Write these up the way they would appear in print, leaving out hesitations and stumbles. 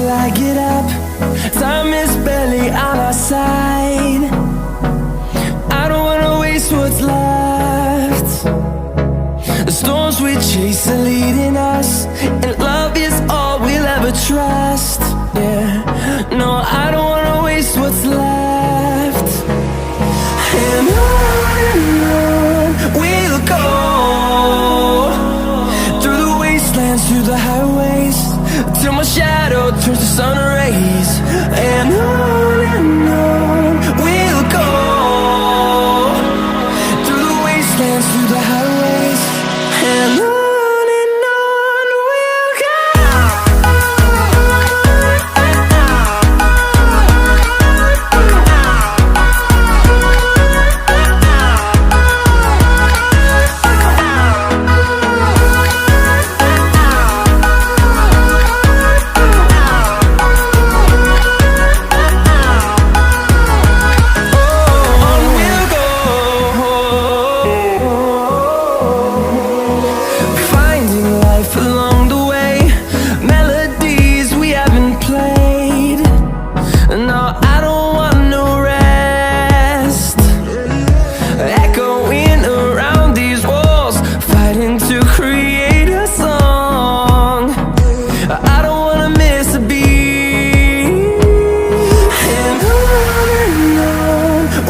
till I get up. Time is barely on our side. I don't wanna waste what's left. The storms we chase are leading us, and love is all we'll ever trust. Yeah, no, I don't wanna waste what's left. And on we'll go, through the wastelands, through the highways, till my shadow turns to sun rays. And on we'll go, through the wastelands, through the highways, and on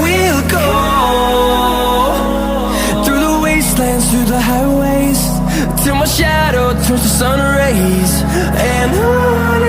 we'll go. Through the highways, till my shadow turns to sun rays. And on